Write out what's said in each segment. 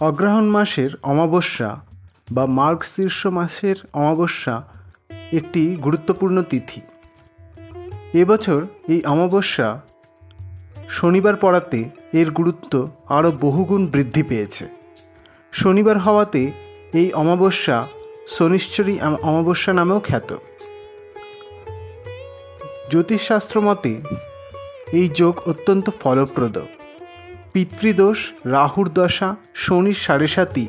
অগ্রহায়ণ মাসের অমাবস্যা বা মার্গশীর্ষ মাসের অমাবস্যা একটি গুরুত্বপূর্ণ তিথি। এবছর এই অমাবস্যা শনিবার পড়াতে এর গুরুত্ব আরও বহুগুণ বৃদ্ধি পেয়েছে। শনিবার হওয়াতে এই অমাবস্যা শনিশ্চরী অমাবস্যা নামেও খ্যাত। জ্যোতিষশাস্ত্র মতে এই যোগ অত্যন্ত ফলপ্রদ। পিতৃদোষ, রাহুর দশা, শনির সাড়ে সাতি,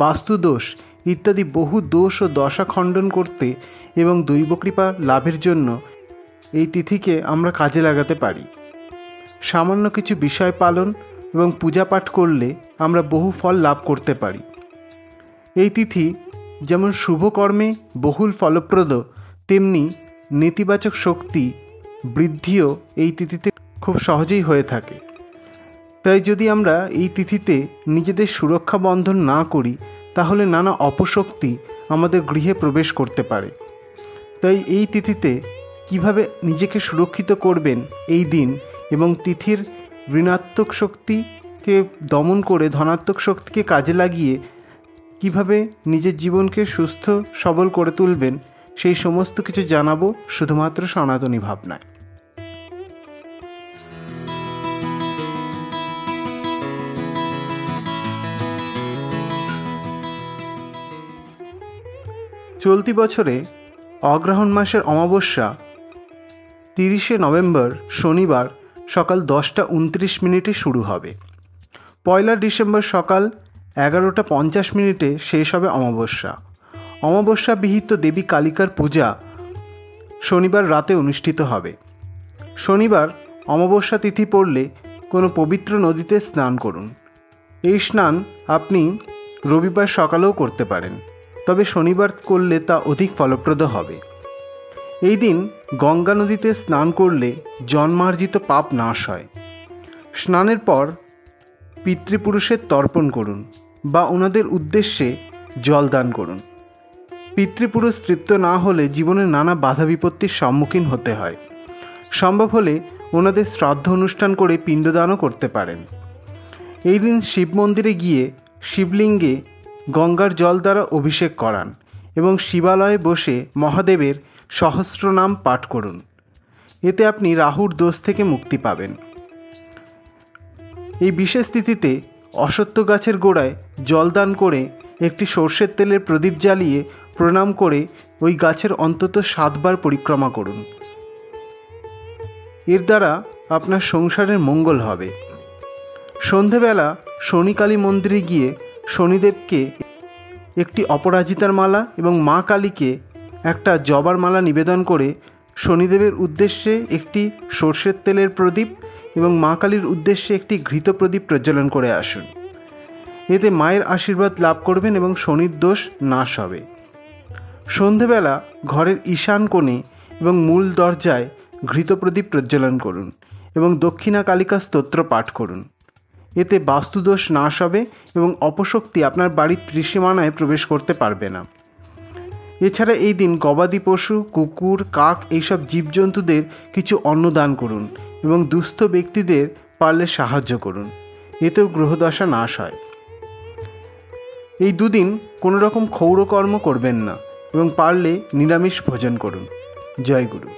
বাস্তুদোষ ইত্যাদি বহু দোষ ও দশা খণ্ডন করতে এবং দৈবকৃপা লাভের জন্য এই তিথিকে আমরা কাজে লাগাতে পারি। সামান্য কিছু বিষয় পালন এবং পূজা পাঠ করলে আমরা বহু ফল লাভ করতে পারি। এই তিথি যেমন শুভ কর্মে বহুল ফলপ্রদ, তেমনি নেতিবাচক শক্তি বৃদ্ধিও এই তিথিতে খুব সহজেই হয়ে থাকে। তাই যদি আমরা এই তিথিতে নিজেদের সুরক্ষা বন্ধন না করি, তাহলে নানা অপশক্তি আমাদের গৃহে প্রবেশ করতে পারে। তাই এই তিথিতে কিভাবে নিজেকে সুরক্ষিত করবেন এই দিন এবং তিথির ঋণাত্মক শক্তিকে দমন করে ধনাত্মক শক্তিকে কাজে লাগিয়ে কিভাবে নিজের জীবনকে সুস্থ সবল করে তুলবেন, সেই সমস্ত কিছু জানাবো শুধুমাত্র সনাতনী ভাবনায়। চলতি বছরে অগ্রহায়ণ মাসের অমাবস্যা 30শে নভেম্বর শনিবার সকাল 10:29 শুরু হবে। 1 ডিসেম্বর সকাল 11:50 শেষ হবে অমাবস্যা। অমাবস্যা বিহিত দেবী কালিকার পূজা শনিবার রাতে অনুষ্ঠিত হবে। শনিবার অমাবস্যা তিথি পড়লে কোনো পবিত্র নদীতে স্নান করুন। এই স্নান আপনি রবিবার সকালেও করতে পারেন, তবে শনিবার করলে তা অধিক ফলপ্রদ হবে। এই দিন গঙ্গা নদীতে স্নান করলে জন্মার্জিত পাপ নাশ হয়। স্নানের পর পিতৃপুরুষের তর্পণ করুন বা ওনাদের উদ্দেশ্যে জল দান করুন। পিতৃপুরুষ তৃপ্ত না হলে জীবনে নানা বাধা বিপত্তির সম্মুখীন হতে হয়। সম্ভব হলে ওনাদের শ্রাদ্ধ অনুষ্ঠান করে পিণ্ডদানও করতে পারেন। এই দিন শিব মন্দিরে গিয়ে শিবলিঙ্গে গঙ্গার জল দ্বারা অভিষেক করান এবং শিবালয়ে বসে মহাদেবের সহস্রনাম পাঠ করুন। এতে আপনি রাহুর দোষ থেকে মুক্তি পাবেন। এই বিশেষ তিথিতে অশ্বত্থ গাছের গোড়ায় জলদান করে একটি সর্ষের তেলের প্রদীপ জ্বালিয়ে প্রণাম করে ওই গাছের অন্তত 7 বার পরিক্রমা করুন। এর দ্বারা আপনার সংসারের মঙ্গল হবে। সন্ধেবেলা শনিকালী মন্দিরে গিয়ে শনিদেবকে একটি অপরাজিতার মালা এবং মা কালীকে একটা জবার মালা নিবেদন করে শনিদেবের উদ্দেশ্যে একটি সর্ষের তেলের প্রদীপ এবং মা কালীর উদ্দেশ্যে একটি ঘৃত প্রদীপ প্রজ্বলন করে আসুন। এতে মায়ের আশীর্বাদ লাভ করবেন এবং শনির দোষ নাশ হবে। সন্ধেবেলা ঘরের ঈশান কোণে এবং মূল দরজায় ঘৃত প্রদীপ প্রজ্বলন করুন এবং দক্ষিণা কালিকা স্তোত্র পাঠ করুন। এতে বাস্তুদোষ নাশ হবে এবং অপশক্তি আপনার বাড়ির ত্রিসীমানায় প্রবেশ করতে পারবে না। এছাড়া এই দিন গবাদি পশু, কুকুর, কাক এইসব জীবজন্তুদের কিছু অন্ন দান করুন এবং দুস্থ ব্যক্তিদের পারলে সাহায্য করুন। এতেও গ্রহদশা নাশ হয়। এই দুদিন কোনো রকম ক্ষৌরকর্ম করবেন না এবং পারলে নিরামিষ ভোজন করুন। জয় গুরু।